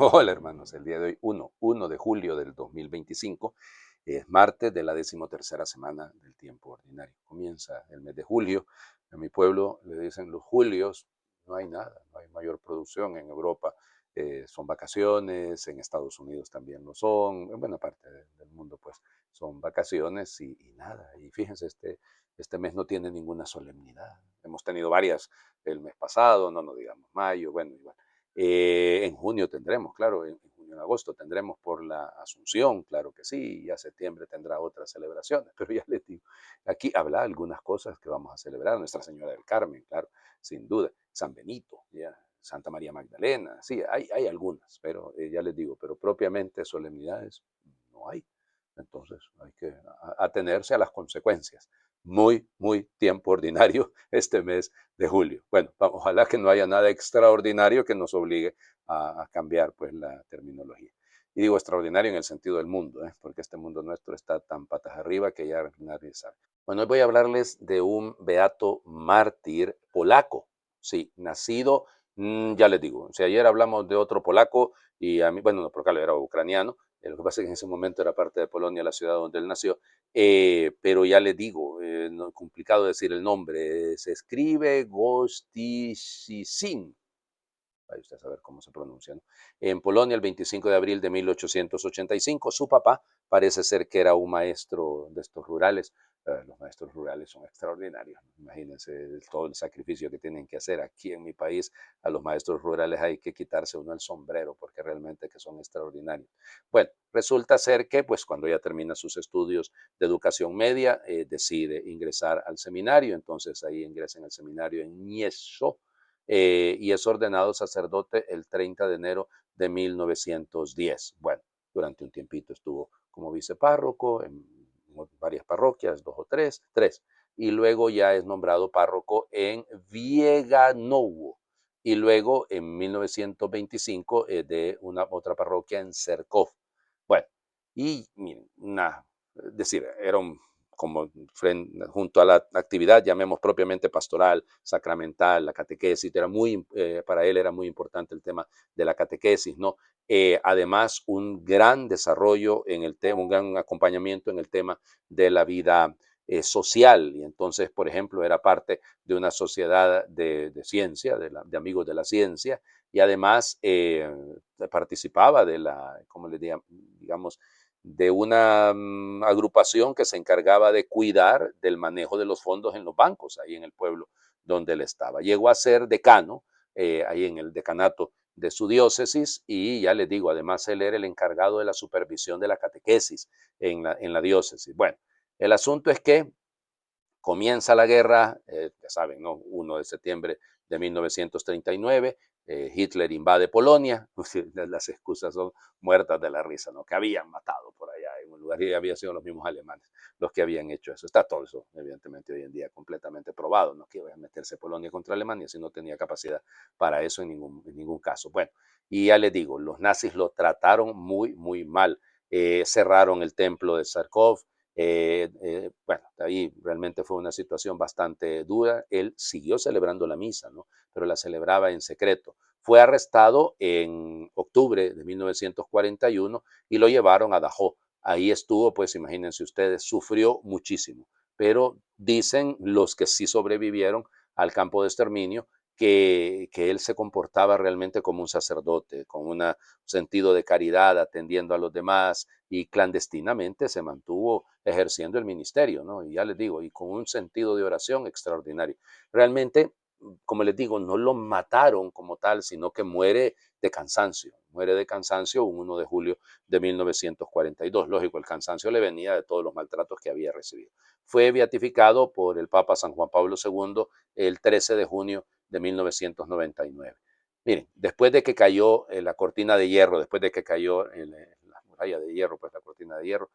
Hola hermanos, el día de hoy, 1 de julio del 2025, es martes de la 13ª semana del tiempo ordinario. Comienza el mes de julio. En mi pueblo le dicen los julios, no hay nada, no hay mayor producción. En Europa son vacaciones, en Estados Unidos también lo son, en buena parte del mundo pues son vacaciones y nada. Y fíjense, este mes no tiene ninguna solemnidad. Hemos tenido varias el mes pasado, no nos digamos mayo, bueno, igual. En junio tendremos, claro, en junio, en agosto tendremos por la Asunción, claro que sí, ya septiembre tendrá otras celebraciones, pero ya les digo, aquí habrá algunas cosas que vamos a celebrar, Nuestra Señora del Carmen, claro, sin duda, San Benito, ya, Santa María Magdalena, sí, hay algunas, pero ya les digo, pero propiamente solemnidades no hay. Entonces hay que atenerse a las consecuencias. Muy, muy tiempo ordinario este mes de julio. Bueno, ojalá que no haya nada extraordinario que nos obligue a cambiar pues la terminología. Y digo extraordinario en el sentido del mundo, porque este mundo nuestro está tan patas arriba que ya nadie sabe. Bueno, hoy voy a hablarles de un beato mártir polaco, sí, nacido, ya les digo, si ayer hablamos de otro polaco y a mí, bueno, no, porque era ucraniano, lo que pasa es que en ese momento era parte de Polonia, la ciudad donde él nació, pero ya les digo, no, complicado decir el nombre, se escribe Gostisicin, vaya usted a saber cómo se pronuncia, ¿no? En Polonia, el 25 de abril de 1885, su papá parece ser que era un maestro de estos rurales. Los maestros rurales son extraordinarios, ¿no? Imagínense todo el sacrificio que tienen que hacer. Aquí en mi país, a los maestros rurales hay que quitarse uno el sombrero porque realmente que son extraordinarios. Bueno, resulta ser que pues cuando ya termina sus estudios de educación media, decide ingresar al seminario, entonces ahí ingresa en el seminario en Nieszo, y es ordenado sacerdote el 30 de enero de 1910. Bueno, durante un tiempito estuvo como vicepárroco en varias parroquias, dos o tres, y luego ya es nombrado párroco en Vieganowo, y luego en 1925 de una otra parroquia en Serkov. Bueno, y miren, es decir, era un como junto a la actividad, llamemos propiamente pastoral, sacramental, la catequesis, para él era muy importante el tema de la catequesis, ¿no? Además, un gran desarrollo en el tema, un gran acompañamiento en el tema de la vida social. Y entonces, por ejemplo, era parte de una sociedad de ciencia, de amigos de la ciencia, y además participaba de la, ¿cómo le digamos? De una agrupación que se encargaba de cuidar del manejo de los fondos en los bancos, ahí en el pueblo donde él estaba. Llegó a ser decano, ahí en el decanato de su diócesis, y ya les digo, además él era el encargado de la supervisión de la catequesis en la diócesis. Bueno, el asunto es que comienza la guerra, ya saben, ¿no? 1 de septiembre de 1939, Hitler invade Polonia, las excusas son muertas de la risa, ¿no? Que habían matado por allá en un lugar y habían sido los mismos alemanes los que habían hecho eso. Está todo eso, evidentemente, hoy en día completamente probado, no que iba a meterse Polonia contra Alemania si no tenía capacidad para eso en ningún caso. Bueno, y ya les digo, los nazis lo trataron muy, muy mal. Cerraron el templo de Sarkov, bueno, ahí realmente fue una situación bastante dura. Él siguió celebrando la misa, ¿no? Pero la celebraba en secreto. Fue arrestado en octubre de 1941 y lo llevaron a Dachau. Ahí estuvo, pues imagínense ustedes, sufrió muchísimo. Pero dicen los que sí sobrevivieron al campo de exterminio que él se comportaba realmente como un sacerdote, con un sentido de caridad, atendiendo a los demás, y clandestinamente se mantuvo ejerciendo el ministerio, ¿no? Y ya les digo, y con un sentido de oración extraordinario. Realmente, como les digo, no lo mataron como tal, sino que muere de cansancio un 1 de julio de 1942. Lógico, el cansancio le venía de todos los maltratos que había recibido. Fue beatificado por el Papa San Juan Pablo II el 13 de junio de 1999. Miren, después de que cayó la cortina de hierro, después de que cayó la muralla de hierro, pues la cortina de hierro,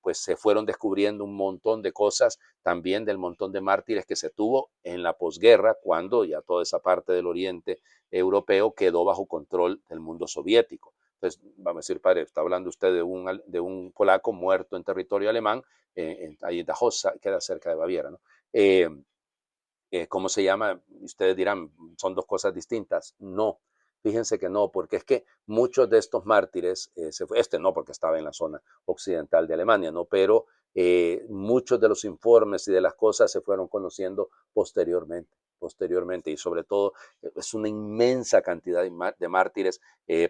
pues se fueron descubriendo un montón de cosas, también del montón de mártires que se tuvo en la posguerra, cuando ya toda esa parte del oriente europeo quedó bajo control del mundo soviético. Entonces, vamos a decir, padre, está hablando usted de un polaco muerto en territorio alemán, ahí en Dachau, queda cerca de Baviera, ¿no? ¿Cómo se llama? Ustedes dirán, son dos cosas distintas. No, Fíjense que no, porque es que muchos de estos mártires, este no, porque estaba en la zona occidental de Alemania, ¿no? Pero muchos de los informes y de las cosas se fueron conociendo posteriormente, y sobre todo es una inmensa cantidad de mártires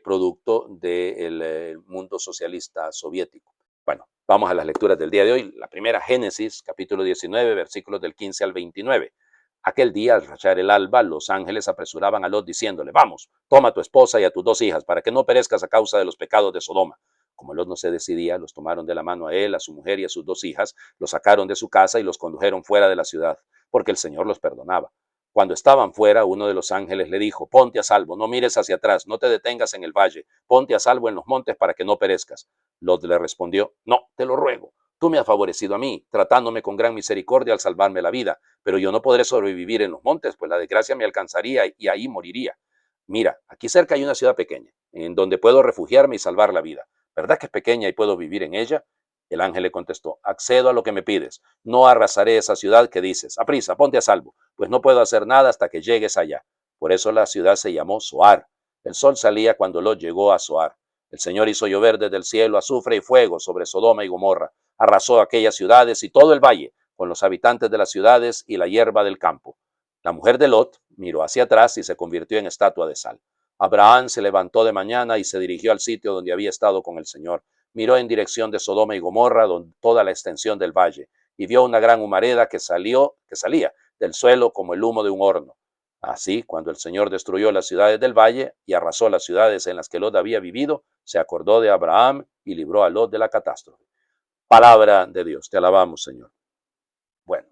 producto del mundo socialista soviético. Bueno, vamos a las lecturas del día de hoy. La primera, Génesis, capítulo 19, versículos del 15 al 29. Aquel día, al rayar el alba, los ángeles apresuraban a Lot diciéndole, vamos, toma a tu esposa y a tus 2 hijas, para que no perezcas a causa de los pecados de Sodoma. Como Lot no se decidía, los tomaron de la mano a él, a su mujer y a sus 2 hijas, los sacaron de su casa y los condujeron fuera de la ciudad, porque el Señor los perdonaba. Cuando estaban fuera, uno de los ángeles le dijo, ponte a salvo, no mires hacia atrás, no te detengas en el valle, ponte a salvo en los montes para que no perezcas. Lot le respondió, no, te lo ruego. Tú me has favorecido a mí, tratándome con gran misericordia al salvarme la vida, pero yo no podré sobrevivir en los montes, pues la desgracia me alcanzaría y ahí moriría. Mira, aquí cerca hay una ciudad pequeña, en donde puedo refugiarme y salvar la vida. ¿Verdad que es pequeña y puedo vivir en ella? El ángel le contestó, accedo a lo que me pides. No arrasaré esa ciudad que dices. Aprisa, ponte a salvo, pues no puedo hacer nada hasta que llegues allá. Por eso la ciudad se llamó Zoar. El sol salía cuando Lot llegó a Zoar. El Señor hizo llover desde el cielo azufre y fuego sobre Sodoma y Gomorra. Arrasó aquellas ciudades y todo el valle, con los habitantes de las ciudades y la hierba del campo. La mujer de Lot miró hacia atrás y se convirtió en estatua de sal. Abraham se levantó de mañana y se dirigió al sitio donde había estado con el Señor. Miró en dirección de Sodoma y Gomorra, toda la extensión del valle, y vio una gran humareda que salía del suelo como el humo de un horno. Así, cuando el Señor destruyó las ciudades del valle y arrasó las ciudades en las que Lot había vivido, se acordó de Abraham y libró a Lot de la catástrofe. Palabra de Dios, te alabamos, Señor. Bueno,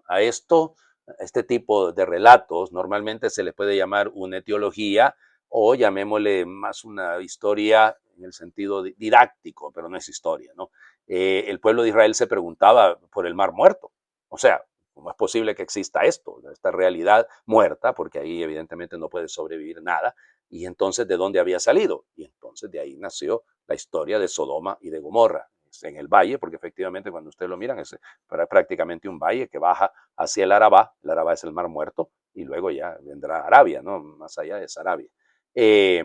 este tipo de relatos normalmente se les puede llamar una etiología o llamémosle más una historia en el sentido didáctico, pero no es historia, ¿no? El pueblo de Israel se preguntaba por el Mar Muerto. O sea, ¿cómo es posible que exista esto, esta realidad muerta? Porque ahí evidentemente no puede sobrevivir nada. Y entonces, ¿de dónde había salido? Y entonces de ahí nació la historia de Sodoma y de Gomorra en el valle, porque efectivamente cuando ustedes lo miran es prácticamente un valle que baja hacia el Arabá es el Mar Muerto, y luego ya vendrá Arabia, ¿no? Más allá es Arabia. Eh,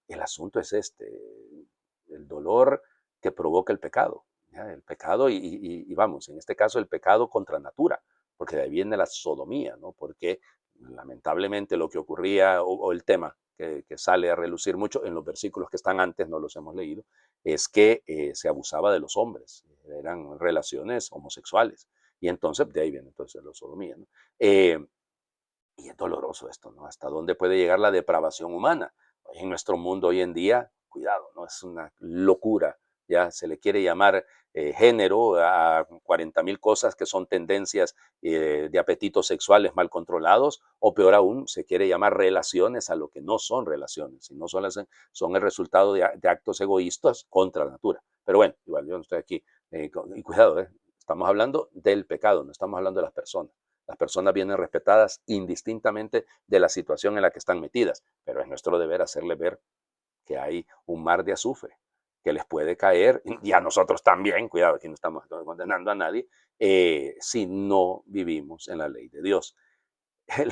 el asunto es el dolor que provoca el pecado, ¿ya? El pecado y vamos, en este caso el pecado contra natura, porque de ahí viene la sodomía, ¿no? Porque lamentablemente lo que ocurría, o el tema que sale a relucir mucho en los versículos que están antes, no los hemos leído, es que se abusaba de los hombres, eran relaciones homosexuales. Y entonces, de ahí viene entonces la sodomía, ¿no? Y es doloroso esto, ¿no? ¿Hasta dónde puede llegar la depravación humana? En nuestro mundo hoy en día, cuidado, ¿no? Es una locura, ya se le quiere llamar género a 40.000 cosas que son tendencias de apetitos sexuales mal controlados, o peor aún, se quiere llamar relaciones a lo que no son relaciones, sino son el resultado de actos egoístas contra la natura. Pero bueno, igual yo no estoy aquí, y cuidado, estamos hablando del pecado, no estamos hablando de las personas. Las personas vienen respetadas indistintamente de la situación en la que están metidas, pero es nuestro deber hacerles ver que hay un mar de azufre que les puede caer, y a nosotros también, cuidado, aquí no estamos condenando a nadie, si no vivimos en la ley de Dios.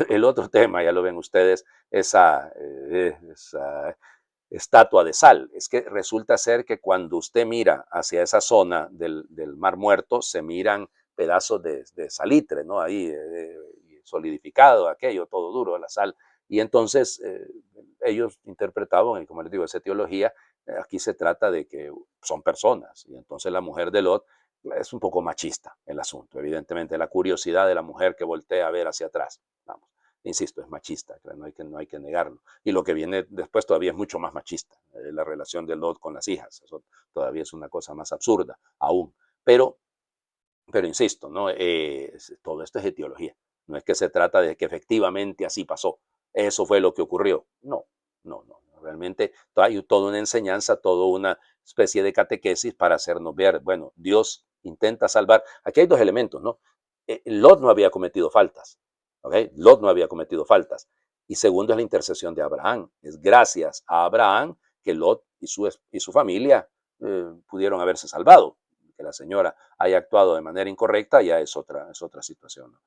El otro tema, ya lo ven ustedes, esa estatua de sal. Es que resulta ser que cuando usted mira hacia esa zona del Mar Muerto, se miran pedazos de salitre, ¿no? Ahí solidificado, aquello, todo duro, la sal. Y entonces ellos interpretaban, y como les digo, esa teología, aquí se trata de que son personas. Y entonces la mujer de Lot es un poco machista el asunto, evidentemente, la curiosidad de la mujer que voltea a ver hacia atrás. Vamos, insisto, es machista, no hay que negarlo. Y lo que viene después todavía es mucho más machista, la relación de Lot con las hijas. Eso todavía es una cosa más absurda aún. Pero, pero insisto, ¿no? Todo esto es etiología. No es que se trata de que efectivamente así pasó. Eso fue lo que ocurrió. No, no, no. Realmente hay toda una enseñanza, toda una especie de catequesis para hacernos ver, bueno, Dios intenta salvar. Aquí hay dos elementos, ¿no? Lot no había cometido faltas. ¿Okay? Lot no había cometido faltas. Y segundo es la intercesión de Abraham. Es gracias a Abraham que Lot y su familia pudieron haberse salvado. Que la señora haya actuado de manera incorrecta ya es otra situación, ¿no?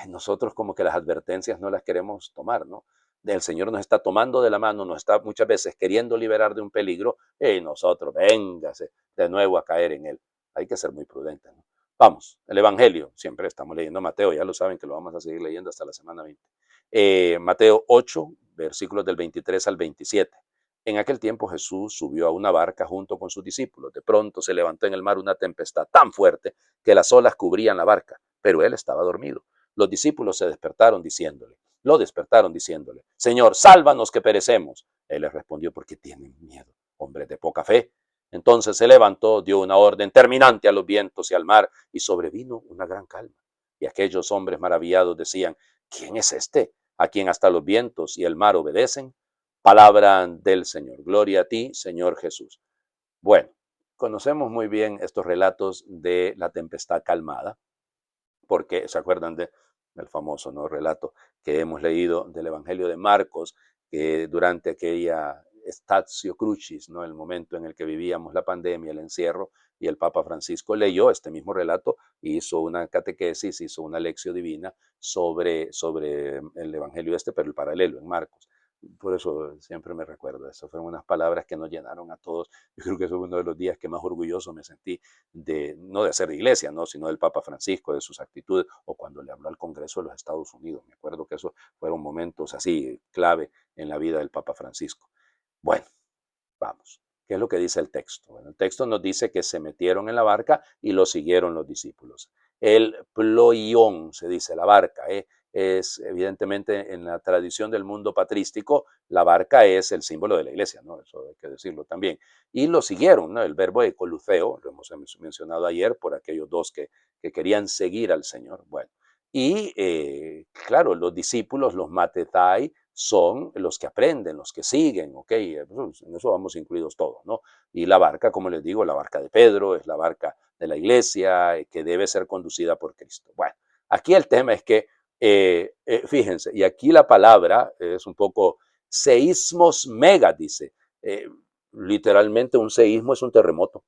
Nosotros como que las advertencias no las queremos tomar, ¿no? El Señor nos está tomando de la mano, nos está muchas veces queriendo liberar de un peligro y nosotros, véngase de nuevo a caer en él. Hay que ser muy prudentes, ¿no? Vamos, el Evangelio, siempre estamos leyendo Mateo, ya lo saben que lo vamos a seguir leyendo hasta la semana 20. Mateo 8, versículos del 23 al 27. En aquel tiempo Jesús subió a una barca junto con sus discípulos. De pronto se levantó en el mar una tempestad tan fuerte que las olas cubrían la barca, pero él estaba dormido. Los discípulos lo despertaron diciéndole, Señor, sálvanos que perecemos. Él les respondió, ¿por qué tienen miedo, hombres de poca fe? Entonces se levantó, dio una orden terminante a los vientos y al mar, y sobrevino una gran calma. Y aquellos hombres maravillados decían, ¿quién es este, a quien hasta los vientos y el mar obedecen? Palabra del Señor. Gloria a ti, Señor Jesús. Bueno, conocemos muy bien estos relatos de la tempestad calmada, porque se acuerdan del famoso, ¿no?, relato que hemos leído del Evangelio de Marcos, que durante aquella Statio Crucis, ¿no?, el momento en el que vivíamos la pandemia, el encierro, y el Papa Francisco leyó este mismo relato, hizo una catequesis, hizo una lección divina sobre el Evangelio pero el paralelo en Marcos. Por eso siempre me recuerdo eso. Fueron unas palabras que nos llenaron a todos. Yo creo que eso fue uno de los días que más orgulloso me sentí no de hacer de iglesia, ¿no?, sino del Papa Francisco, de sus actitudes, o cuando le habló al Congreso de los Estados Unidos. Me acuerdo que esos fueron momentos así clave en la vida del Papa Francisco. Bueno, vamos. ¿Qué es lo que dice el texto? Bueno, el texto nos dice que se metieron en la barca y lo siguieron los discípulos. El ploión, se dice, la barca, es evidentemente en la tradición del mundo patrístico, la barca es el símbolo de la iglesia, ¿no? Eso hay que decirlo también. Y lo siguieron, ¿no? El verbo ecoluceo, lo hemos mencionado ayer por aquellos dos que querían seguir al Señor. Bueno, y claro, los discípulos, los matetai, son los que aprenden, los que siguen, ¿ok? Pues, en eso vamos incluidos todos, ¿no? Y la barca, como les digo, la barca de Pedro, es la barca de la iglesia, que debe ser conducida por Cristo. Bueno, aquí el tema es que, fíjense, y aquí la palabra es un poco seísmos mega, dice. Literalmente un seísmo es un terremoto.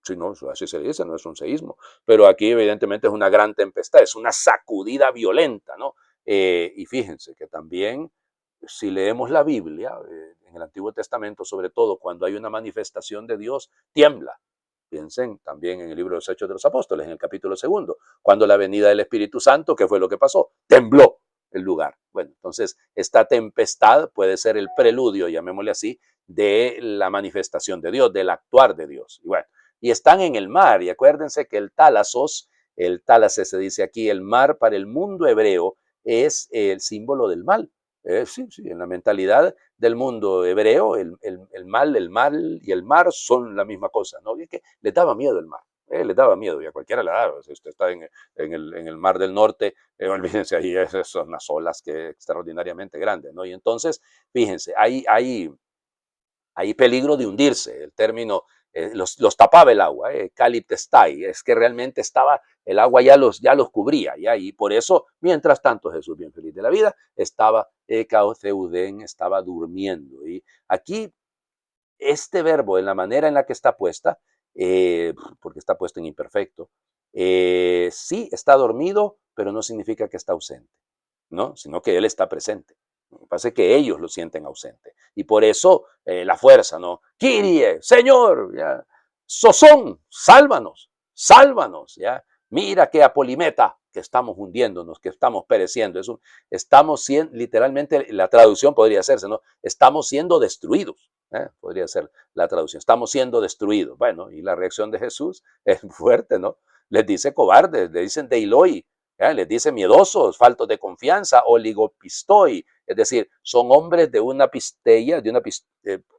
Si no, así se dice, no es un seísmo. Pero aquí evidentemente es una gran tempestad, es una sacudida violenta, ¿no? Y fíjense que también, si leemos la Biblia, en el Antiguo Testamento, sobre todo cuando hay una manifestación de Dios, tiembla. Piensen también en el libro de los Hechos de los Apóstoles, en el capítulo 2, cuando la venida del Espíritu Santo, ¿qué fue lo que pasó? Tembló el lugar. Bueno, entonces esta tempestad puede ser el preludio, llamémosle así, de la manifestación de Dios, del actuar de Dios. Y bueno, y están en el mar, y acuérdense que el Tálases se dice aquí, el mar para el mundo hebreo es el símbolo del mal. Sí, sí, en la mentalidad del mundo hebreo, el mal y el mar son la misma cosa, ¿no? Y es que les daba miedo el mar, les daba miedo, y a cualquiera le daba. Si usted está en el mar del norte, olvídense, ahí son unas olas que extraordinariamente grandes, ¿no? Y entonces, fíjense, hay peligro de hundirse. El término los tapaba el agua, caliptestai, es que realmente estaba, el agua ya los cubría, ¿ya? Y por eso, mientras tanto, Jesús, bien feliz de la vida, estaba ekaotheuden, estaba durmiendo. Y aquí, este verbo, en la manera en la que está puesta, porque está puesto en imperfecto, sí está dormido, pero no significa que está ausente, ¿no? Sino que él está presente. Lo que pasa es que ellos lo sienten ausente. Y por eso la fuerza, ¿no? Kirie, Señor, ¿ya? Sosón, sálvanos, sálvanos, ¿ya? Mira que Apolimeta, que estamos hundiéndonos, que estamos pereciendo. Estamos siendo, literalmente, la traducción podría hacerse, ¿no? Estamos siendo destruidos. Podría ser la traducción. Estamos siendo destruidos. Bueno, y la reacción de Jesús es fuerte, ¿no? Les dice cobardes, le dicen deiloi, les dice miedosos, faltos de confianza, oligopistoi, es decir, son hombres de una pisteia,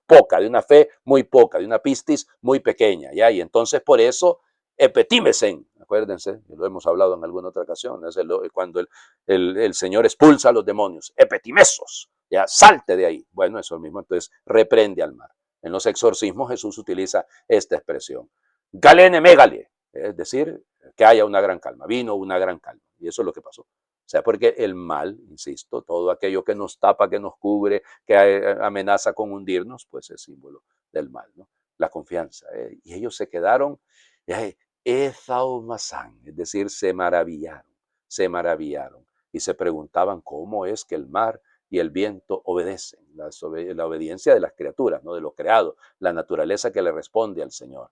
poca, de una fe muy poca, de una pistis muy pequeña, ¿ya? Y entonces por eso, epetímesen, acuérdense, lo hemos hablado en alguna otra ocasión, es cuando el Señor expulsa a los demonios, epetimesos, ya, salte de ahí. Bueno, eso mismo, entonces reprende al mar. En los exorcismos Jesús utiliza esta expresión, galene megale, es decir, que haya una gran calma, vino una gran calma, y eso es lo que pasó. O sea, porque el mal, insisto, todo aquello que nos tapa, que nos cubre, que amenaza con hundirnos, pues es símbolo del mal, ¿no? La confianza. Y ellos se quedaron, Ezaumasan, es decir, se maravillaron, y se preguntaban cómo es que el mar y el viento obedecen. La obediencia de las criaturas, no de lo creado, la naturaleza que le responde al Señor.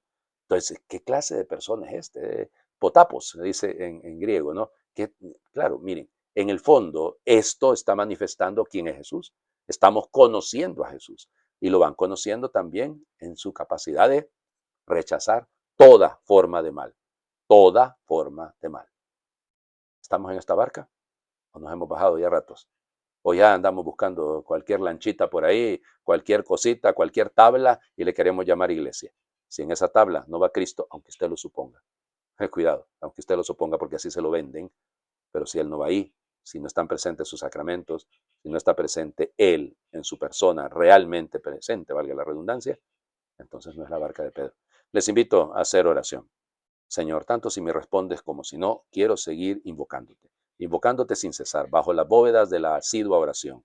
Entonces, ¿qué clase de persona es este? Potapos, se dice en griego, ¿no? Que, claro, miren, en el fondo, esto está manifestando quién es Jesús. Estamos conociendo a Jesús y lo van conociendo también en su capacidad de rechazar toda forma de mal, toda forma de mal. ¿Estamos en esta barca o nos hemos bajado ya ratos? O ya andamos buscando cualquier lanchita por ahí, cualquier cosita, cualquier tabla y le queremos llamar iglesia? Si en esa tabla no va Cristo, aunque usted lo suponga. Cuidado, aunque usted lo suponga porque así se lo venden, pero si Él no va ahí, si no están presentes sus sacramentos, si no está presente Él en su persona, realmente presente, valga la redundancia, entonces no es la barca de Pedro. Les invito a hacer oración. Señor, tanto si me respondes como si no, quiero seguir invocándote sin cesar, bajo las bóvedas de la asidua oración.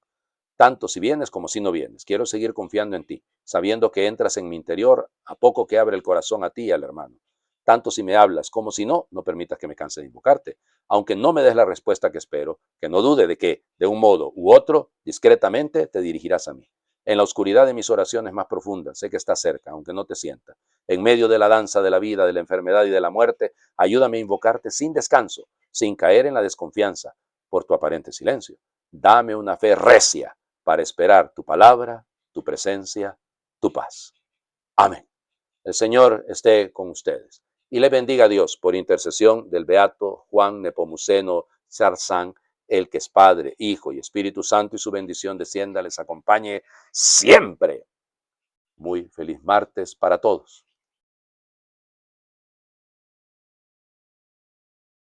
Tanto si vienes como si no vienes, quiero seguir confiando en ti, sabiendo que entras en mi interior a poco que abre el corazón a ti y al hermano. Tanto si me hablas como si no, no permitas que me canse de invocarte. Aunque no me des la respuesta que espero, que no dude de que, de un modo u otro, discretamente te dirigirás a mí. En la oscuridad de mis oraciones más profundas, sé que estás cerca, aunque no te sienta. En medio de la danza de la vida, de la enfermedad y de la muerte, ayúdame a invocarte sin descanso, sin caer en la desconfianza por tu aparente silencio. Dame una fe recia para esperar tu palabra, tu presencia, tu paz. Amén. El Señor esté con ustedes y le bendiga a Dios por intercesión del beato Juan Nepomuceno Sarzán, el que es Padre, Hijo y Espíritu Santo, y su bendición descienda, les acompañe siempre. Muy feliz martes para todos.